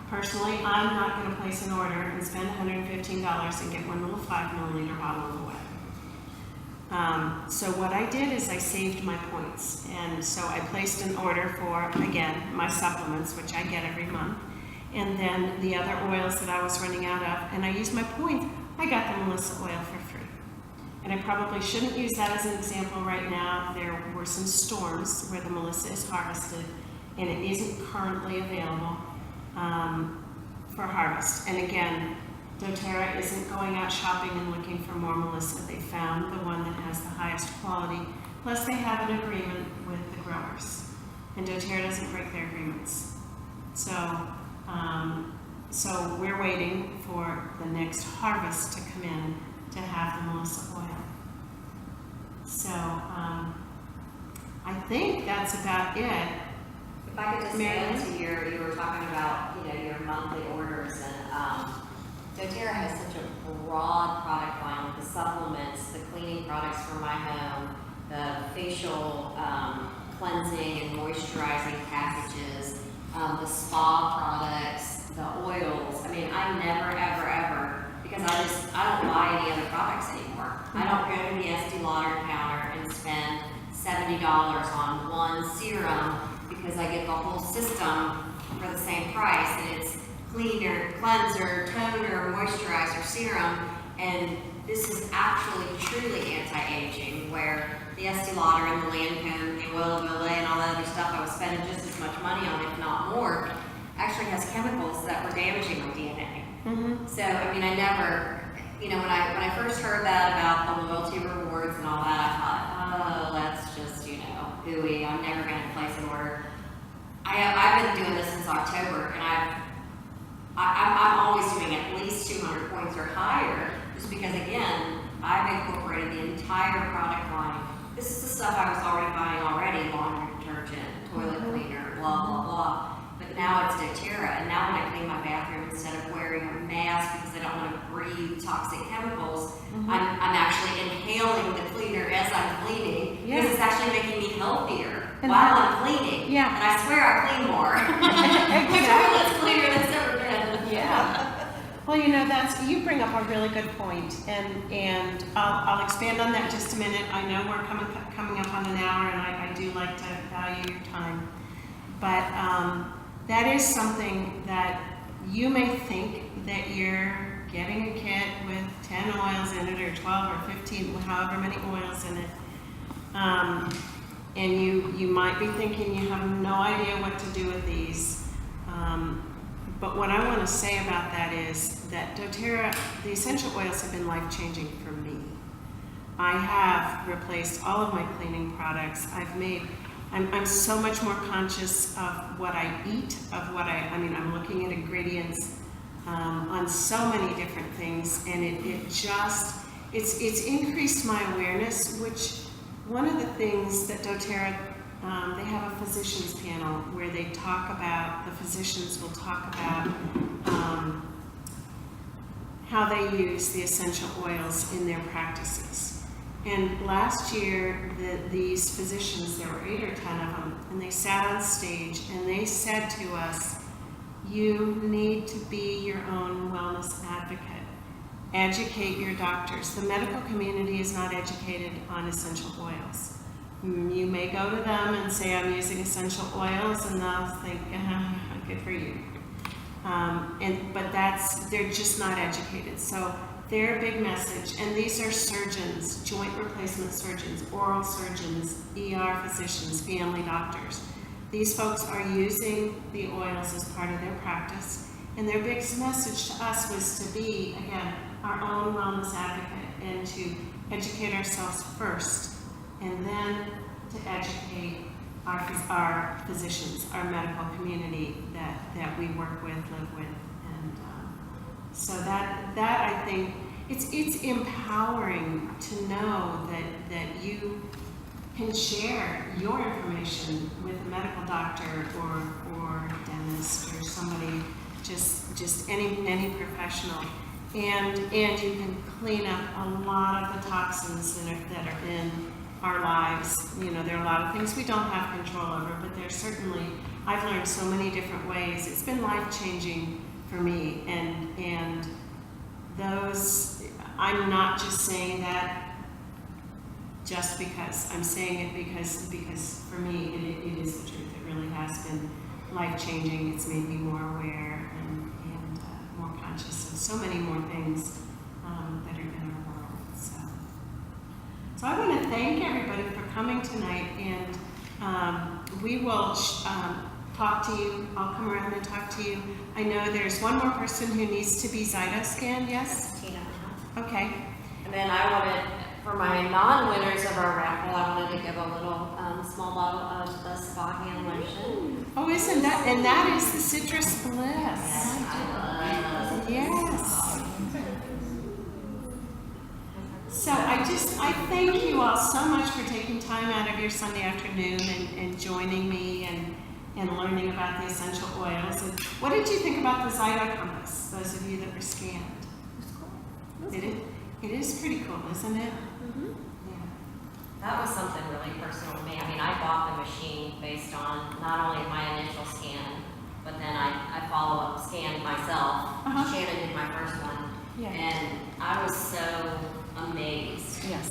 personally, I'm not going to place an order and spend $115 and get one little 5 milliliter bottle of oil. So what I did is I saved my points, and so I placed an order for, again, my supplements, which I get every month, and then the other oils that I was running out of, and I used my points. I got the Melissa oil for free. And I probably shouldn't use that as an example right now. There were some storms where the Melissa is harvested, and it isn't currently available for harvest. And again, doTERRA isn't going out shopping and looking for more Melissa. They found the one that has the highest quality. Plus, they have an agreement with the growers, and doTERRA doesn't break their agreements. So, so we're waiting for the next harvest to come in to have the Melissa oil. So, I think that's about it. If I could just go into you were talking about, your monthly orders, and doTERRA has such a broad product line with the supplements, the cleaning products for my home, the facial cleansing and moisturizing packages, the spa products, the oils. I mean, I never, ever, ever, because I don't buy any other products anymore. I don't go to the Estee Lauder counter and spend $70 on one serum because I get the whole system for the same price, and it's cleaner, cleanser, toner, moisturizer, serum, and this is actually truly anti-aging, where the Estee Lauder and the Lancome, the Oil of Olay, and all that other stuff I was spending just as much money on, if not more, actually has chemicals that were damaging my DNA. Mm-hmm. So, I mean, I never, when I first heard that about the loyalty rewards and all that, I thought, oh, that's just, hooey, I'm never going to place an order. I've been doing this since October, and I'm always doing at least 200 points or higher, just because, again, I've incorporated the entire product line. This is the stuff I was already buying already, laundry detergent, toilet cleaner, blah, blah, blah. But now it's doTERRA, and now when I clean my bathroom, instead of wearing a mask because I don't want to breathe toxic chemicals, I'm actually inhaling the cleaner as I'm cleaning, because it's actually making me healthier while I'm cleaning. Yeah. And I swear I clean more. My toilet's cleaner than it's ever been. Yeah. Well, you know, you bring up a really good point, and I'll expand on that just a minute. I know we're coming up on an hour, and I do like to value your time, but that is something that you may think that you're getting a kit with 10 oils in it, or 12 or 15, however many oils in it, and you might be thinking you have no idea what to do with these. But what I want to say about that is that doTERRA, the essential oils have been life-changing for me. I have replaced all of my cleaning products. I'm so much more conscious of what I eat, of what I'm looking at ingredients on so many different things, and it's increased my awareness, which one of the things that doTERRA, they have a physicians panel where they talk about, the physicians will talk about how they use the essential oils in their practices. And last year, these physicians, there were 8 or 10 of them, and they sat on stage and they said to us, you need to be your own wellness advocate. Educate your doctors. The medical community is not educated on essential oils. You may go to them and say, I'm using essential oils, and they'll think, good for you. But they're just not educated. So their big message, and these are surgeons, joint replacement surgeons, oral surgeons, ER physicians, family doctors. These folks are using the oils as part of their practice, and their big message to us was to be, again, our own wellness advocate, and to educate ourselves first, and then to educate our physicians, our medical community that we work with, live with. And so that I think, it's empowering to know that you can share your information with a medical doctor or dentist or somebody, just any professional, and you can clean up a lot of the toxins that are in our lives. You know, there are a lot of things we don't have control over, but there's certainly, I've learned so many different ways. It's been life-changing for me, and those, I'm not just saying that just because. I'm saying it because for me, it is the truth. It really has been life-changing. It's made me more aware and more conscious of so many more things that are in our world. So I want to thank everybody for coming tonight, and we will talk to you. I'll come around and talk to you. I know there's one more person who needs to be Zyto scanned, yes? Tina. Okay. And then I wanted, for my non-winners of our raffle, I wanted to give a little small bottle of the spa hand lotion. Oh, isn't that, and that is the Citrus Bliss. Yes, I love it. Yes. So I thank you all so much for taking time out of your Sunday afternoon and joining me and learning about the essential oils. And what did you think about the Zyto Compass, those of you that were scanned? It's cool. It is pretty cool, isn't it? Mm-hmm. Yeah. That was something really personal to me. I mean, I bought the machine based on not only my initial scan, but then I follow-up scanned myself. Shannon did my first one. Yeah. And I was so amazed at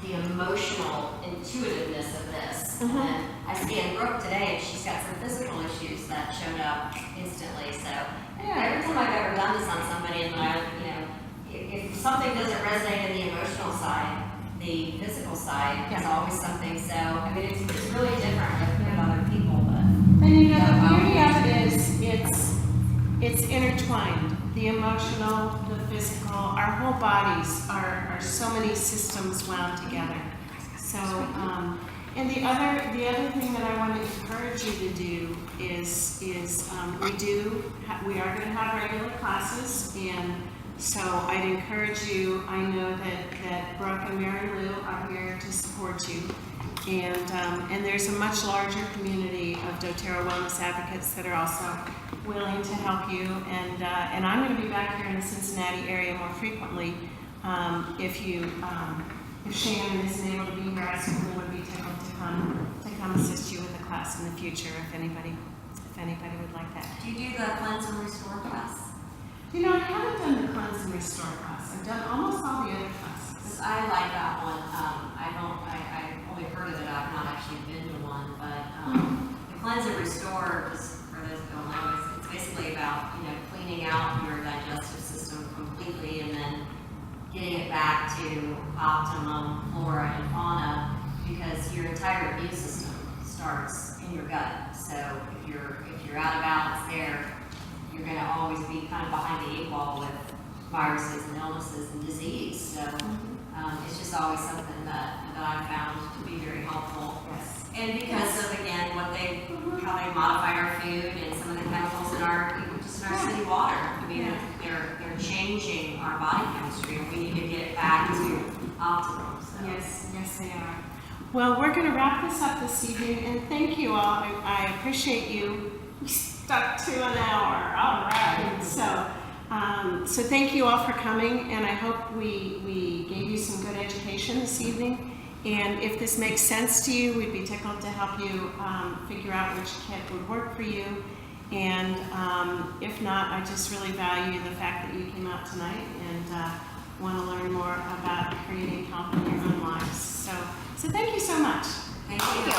the emotional intuitiveness of this. And then I scanned Brooke today, and she's got some physical issues that showed up instantly. So every time I've ever done this on somebody, and if something doesn't resonate in the emotional side, the physical side is always something. So I mean, it's really different with other people. But and the beauty of it is it's intertwined. The emotional, the physical, our whole bodies are so many systems wound together. So, and the other thing that I want to encourage you to do is we are going to have regular classes, and So I'd encourage you, I know that Brooke and Marylou are here to support you. And there's a much larger community of doTERRA wellness advocates that are also willing to help you. And I'm going to be back here in the Cincinnati area more frequently. If Shannon isn't able to be here, I certainly would be tickled to come assist you with a class in the future if anybody would like that. Do you do the cleanse and restore class? You know, I haven't done the cleanse and restore class. I've done almost all the other classes. I like that one. I've only heard of it. I've not actually been to one, but the cleanse and restore, just for those who don't know, it's basically about cleaning out your digestive system completely and then getting it back to optimum flora and fauna, because your entire immune system starts in your gut. So if you're out of balance there, you're going to always be kind of behind the eight ball with viruses and illnesses and disease. So it's just always something that I found to be very helpful. Yes. And because of, again, how they modify our food and some of the chemicals in our city water. I mean, they're changing our body chemistry, and we need to get it back to optimum. So. Yes, they are. Well, we're going to wrap this up this evening, and thank you all. I appreciate you. We stuck to an hour. All right. So thank you all for coming, and I hope we gave you some good education this evening. And if this makes sense to you, we'd be tickled to help you figure out which kit would work for you. And if not, I just really value the fact that you came out tonight and want to learn more about creating health in your own lives. So thank you so much. Thank you.